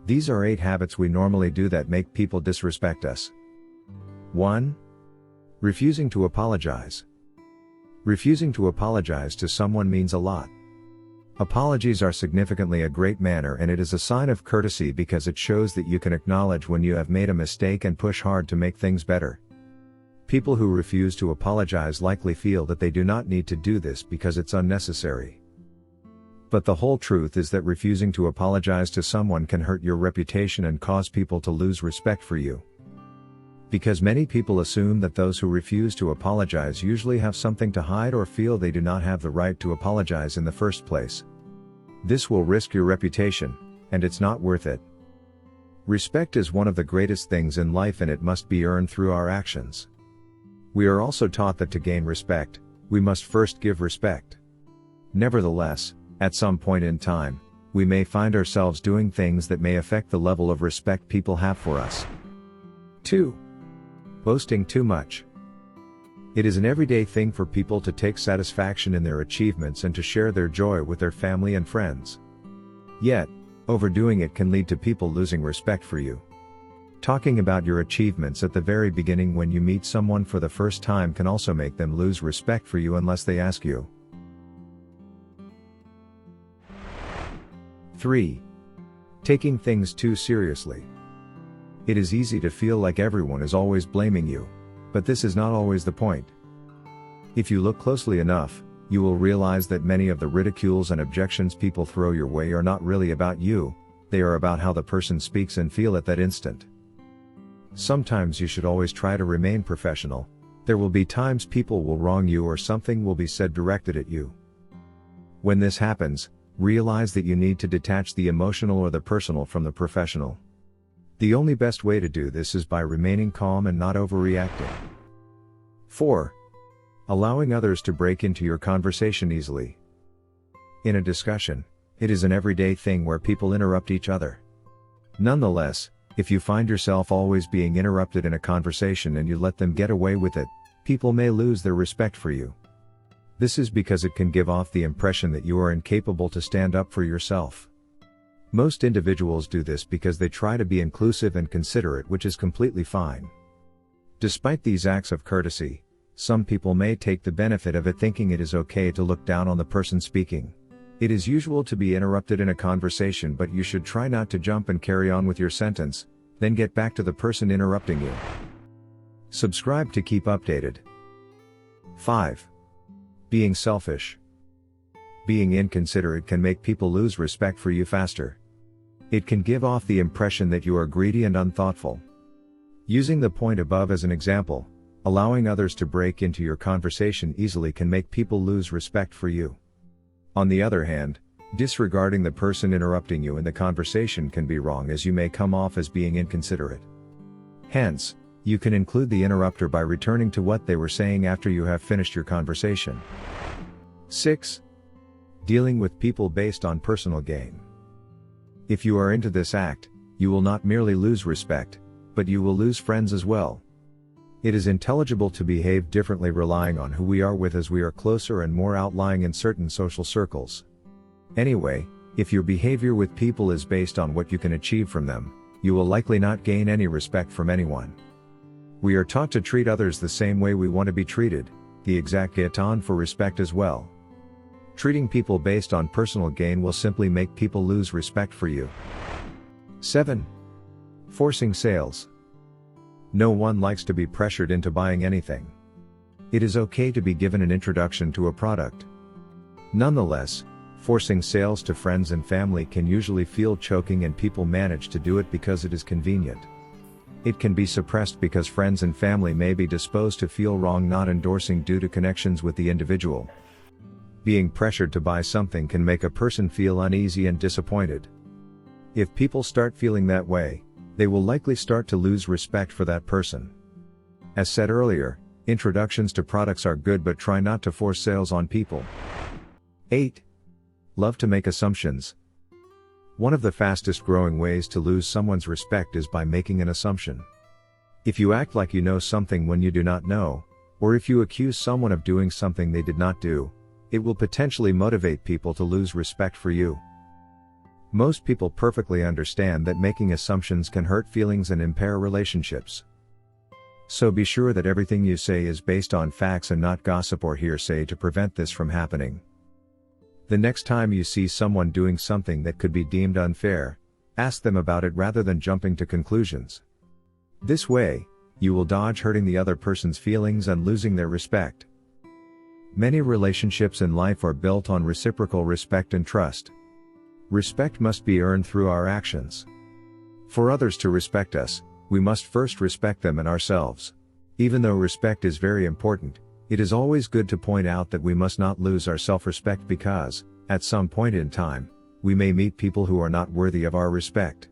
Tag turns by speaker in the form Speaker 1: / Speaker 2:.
Speaker 1: These are 8 habits we normally do that make people disrespect us. 1. Refusing to apologize. Refusing to apologize to someone means a lot. Apologies are significantly a great manner, and it is a sign of courtesy because it shows that you can acknowledge when you have made a mistake and push hard to make things better. People who refuse to apologize likely feel that they do not need to do this because it's unnecessary. But the whole truth is that refusing to apologize to someone can hurt your reputation and cause people to lose respect for you. Because many people assume that those who refuse to apologize usually have something to hide or feel they do not have the right to apologize in the first place. This will risk your reputation, and it's not worth it. Respect is one of the greatest things in life, and it must be earned through our actions. We are also taught that to gain respect, we must first give respect. Nevertheless, at some point in time, we may find ourselves doing things that may affect the level of respect people have for us. 2. Boasting too much. It is an everyday thing for people to take satisfaction in their achievements and to share their joy with their family and friends. Yet, overdoing it can lead to people losing respect for you. Talking about your achievements at the very beginning when you meet someone for the first time can also make them lose respect for you unless they ask you. 3. Taking things too seriously. It is easy to feel like everyone is always blaming you, but this is not always the point. If you look closely enough, you will realize that many of the ridicules and objections people throw your way are not really about you, they are about how the person speaks and feel at that instant. Sometimes you should always try to remain professional. There will be times people will wrong you or something will be said directed at you. When this happens, realize that you need to detach the emotional or the personal from the professional. The only best way to do this is by remaining calm and not overreacting. 4. Allowing others to break into your conversation easily. In a discussion, it is an everyday thing where people interrupt each other. Nonetheless, if you find yourself always being interrupted in a conversation and you let them get away with it, people may lose their respect for you. This is because it can give off the impression that you are incapable to stand up for yourself. Most individuals do this because they try to be inclusive and considerate, which is completely fine. Despite these acts of courtesy, some people may take the benefit of it thinking it is okay to look down on the person speaking. It is usual to be interrupted in a conversation, but you should try not to jump and carry on with your sentence, then get back to the person interrupting you. Subscribe to keep updated. 5. Being selfish. Being inconsiderate can make people lose respect for you faster. It can give off the impression that you are greedy and unthoughtful. Using the point above as an example, allowing others to break into your conversation easily can make people lose respect for you. On the other hand, disregarding the person interrupting you in the conversation can be wrong, as you may come off as being inconsiderate. Hence, you can include the interrupter by returning to what they were saying after you have finished your conversation. 6. Dealing with people based on personal gain. If you are into this act, you will not merely lose respect, but you will lose friends as well. It is intelligible to behave differently relying on who we are with, as we are closer and more outlying in certain social circles. Anyway, if your behavior with people is based on what you can achieve from them, you will likely not gain any respect from anyone. We are taught to treat others the same way we want to be treated, the exact gueton for respect as well. Treating people based on personal gain will simply make people lose respect for you. 7. Forcing sales. No one likes to be pressured into buying anything. It is okay to be given an introduction to a product. Nonetheless, forcing sales to friends and family can usually feel choking, and people manage to do it because it is convenient. It can be suppressed because friends and family may be disposed to feel wrong not endorsing due to connections with the individual. Being pressured to buy something can make a person feel uneasy and disappointed. If people start feeling that way, they will likely start to lose respect for that person. As said earlier, introductions to products are good, but try not to force sales on people. 8. Love to make assumptions. One of the fastest growing ways to lose someone's respect is by making an assumption. If you act like you know something when you do not know, or if you accuse someone of doing something they did not do, it will potentially motivate people to lose respect for you. Most people perfectly understand that making assumptions can hurt feelings and impair relationships. So be sure that everything you say is based on facts and not gossip or hearsay to prevent this from happening. The next time you see someone doing something that could be deemed unfair, ask them about it rather than jumping to conclusions. This way, you will dodge hurting the other person's feelings and losing their respect. Many relationships in life are built on reciprocal respect and trust. Respect must be earned through our actions. For others to respect us, we must first respect them and ourselves. Even though respect is very important, it is always good to point out that we must not lose our self-respect because, at some point in time, we may meet people who are not worthy of our respect.